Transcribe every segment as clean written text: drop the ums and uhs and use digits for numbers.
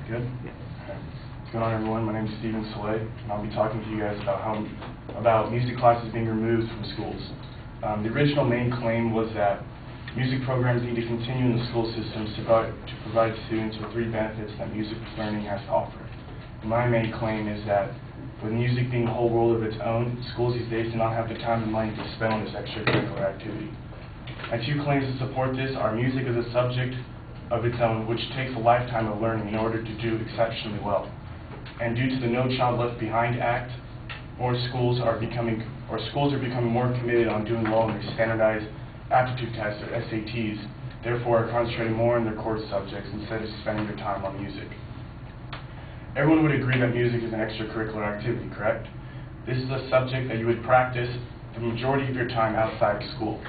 Good? Okay. What's going on, everyone? My name is Steven Soleil, and I'll be talking to you guys about music classes being removed from schools. The original main claim was that music programs need to continue in the school systems to provide students with three benefits that music learning has to offer. And my main claim is that with music being a whole world of its own, schools these days do not have the time and money to spend on this extracurricular activity. My two claims to support this are music as a subject of its own, which takes a lifetime of learning in order to do exceptionally well. And due to the No Child Left Behind Act, schools are becoming more committed on doing well in their standardized aptitude tests, or SATs, therefore are concentrating more on their core subjects instead of spending their time on music. Everyone would agree that music is an extracurricular activity, correct? This is a subject that you would practice the majority of your time outside of school.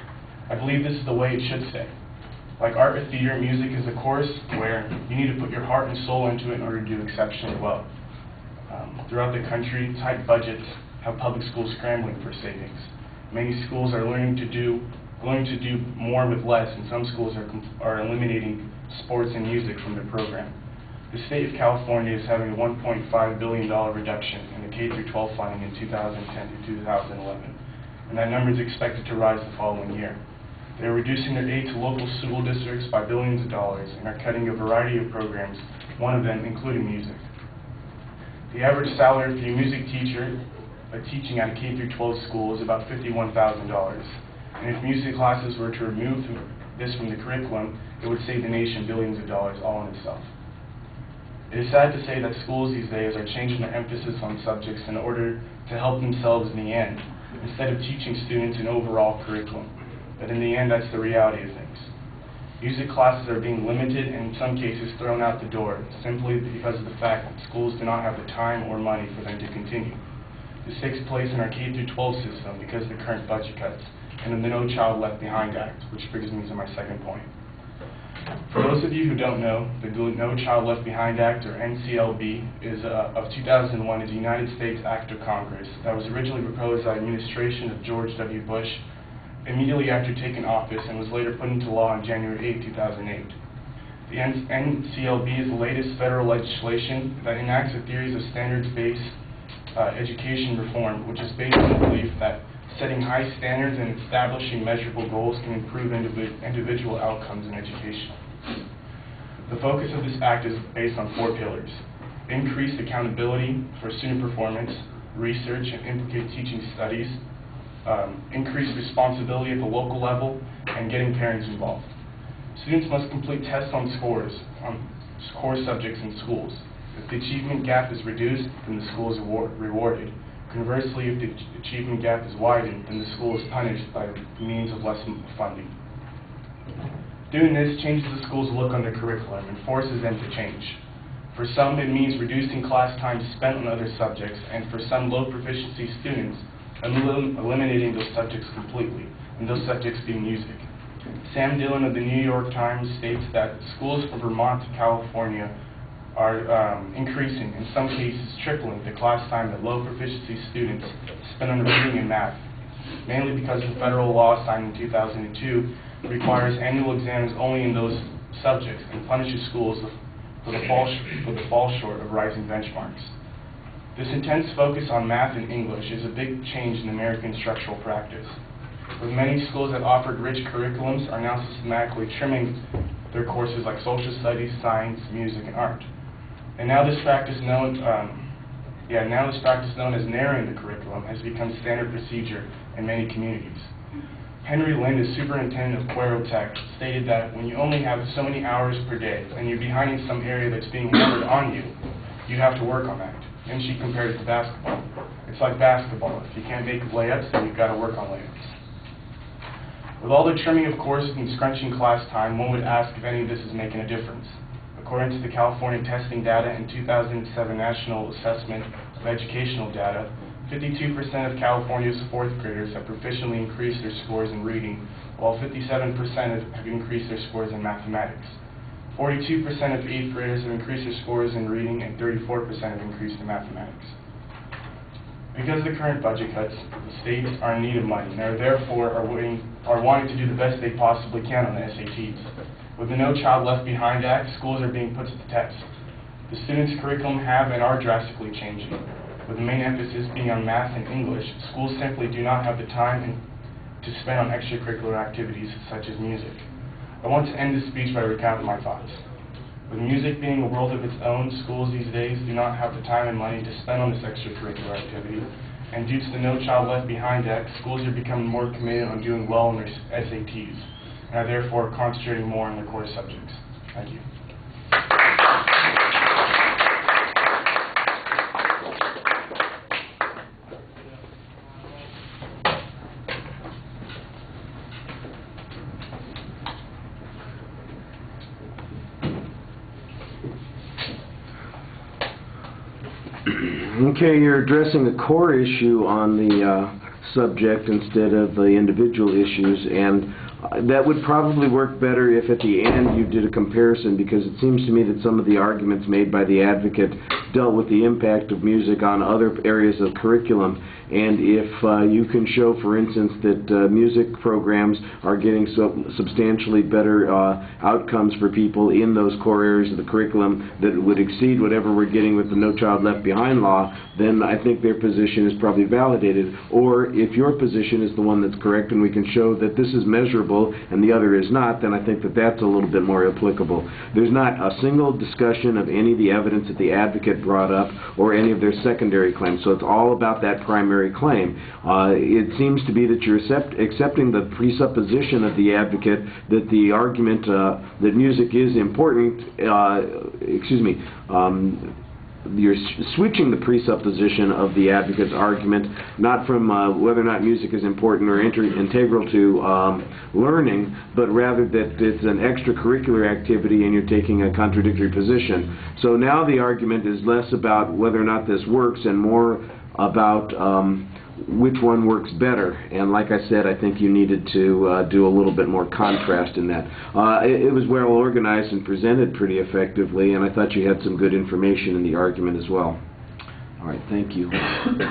I believe this is the way it should stay. Like art or theater, music is a course where you need to put your heart and soul into it in order to do exceptionally well. Throughout the country, tight budgets have public schools scrambling for savings. Many schools are learning to do more with less, and some schools are eliminating sports and music from their program. The state of California is having a $1.5 billion reduction in the K-12 funding in 2010 to 2011, and that number is expected to rise the following year. They are reducing their aid to local school districts by billions of dollars and are cutting a variety of programs, one of them including music. The average salary for a music teacher teaching at a K-12 school is about $51,000. And if music classes were to remove this from the curriculum, it would save the nation billions of dollars all in itself. It is sad to say that schools these days are changing their emphasis on subjects in order to help themselves in the end, instead of teaching students an overall curriculum. But in the end, that's the reality of things. Music classes are being limited and in some cases thrown out the door, simply because of the fact that schools do not have the time or money for them to continue. This takes place in our K-12 system because of the current budget cuts and in the No Child Left Behind Act, which brings me to my second point. For those of you who don't know, the No Child Left Behind Act, or NCLB, of 2001 is a United States Act of Congress that was originally proposed by the administration of George W. Bush immediately after taking office and was later put into law on January 8, 2008. The NCLB is the latest federal legislation that enacts a series of standards-based education reform, which is based on the belief that setting high standards and establishing measurable goals can improve individual outcomes in education. The focus of this act is based on four pillars: increased accountability for student performance, research and implicated teaching studies, increased responsibility at the local level, and getting parents involved. Students must complete tests on core subjects in schools. If the achievement gap is reduced, then the school is rewarded. Conversely, if the achievement gap is widened, then the school is punished by means of less funding. Doing this changes the school's look on their curriculum and forces them to change. For some, it means reducing class time spent on other subjects, and for some low proficiency students, eliminating those subjects completely, and those subjects being music. Sam Dillon of the New York Times states that schools from Vermont to California are increasing, in some cases tripling, the class time that low proficiency students spend on reading and math, mainly because the federal law signed in 2002 requires annual exams only in those subjects and punishes schools for the fall short of rising benchmarks. This intense focus on math and English is a big change in American instructional practice, with many schools that offered rich curriculums are now systematically trimming their courses like social studies, science, music, and art. And now this practice known as narrowing the curriculum has become standard procedure in many communities. Henry Lind, the superintendent of Cuero Tech, stated that when you only have so many hours per day and you're behind in some area that's being hammered on you, you have to work on that. And she compared it to basketball. It's like basketball. If you can't make layups, then you've got to work on layups. With all the trimming of courses and scrunching class time, one would ask if any of this is making a difference. According to the California testing data and 2007 National Assessment of Educational Data, 52% of California's fourth graders have proficiently increased their scores in reading, while 57% have increased their scores in mathematics. 42% of 8th graders have increased their scores in reading, and 34% have increased in mathematics. Because of the current budget cuts, the states are in need of money, and therefore are wanting to do the best they possibly can on the SATs. With the No Child Left Behind Act, schools are being put to the test. The students' curriculum have and are drastically changing. With the main emphasis being on math and English, schools simply do not have the time to spend on extracurricular activities such as music. I want to end this speech by recounting my thoughts. With music being a world of its own, schools these days do not have the time and money to spend on this extracurricular activity, and due to the No Child Left Behind Act, schools are becoming more committed on doing well in their SATs, and are therefore concentrating more on their core subjects. Thank you. Okay, you're addressing a core issue on the subject instead of the individual issues, and that would probably work better if at the end you did a comparison, because it seems to me that some of the arguments made by the advocate dealt with the impact of music on other areas of curriculum. And if you can show, for instance, that music programs are getting substantially better outcomes for people in those core areas of the curriculum that would exceed whatever we're getting with the No Child Left Behind law, then I think their position is probably validated. Or if your position is the one that's correct and we can show that this is measurable and the other is not, then I think that that's a little bit more applicable. There's not a single discussion of any of the evidence that the advocate brought up or any of their secondary claims, so it's all about that primary claim. It seems to be that you're accepting the presupposition of the advocate that the argument that music is important, you're switching the presupposition of the advocate's argument, not from whether or not music is important or integral to learning, but rather that it's an extracurricular activity and you're taking a contradictory position. So now the argument is less about whether or not this works and more about which one works better. And like I said, I think you needed to do a little bit more contrast in that. It was well organized and presented pretty effectively, and I thought you had some good information in the argument as well. All right, thank you.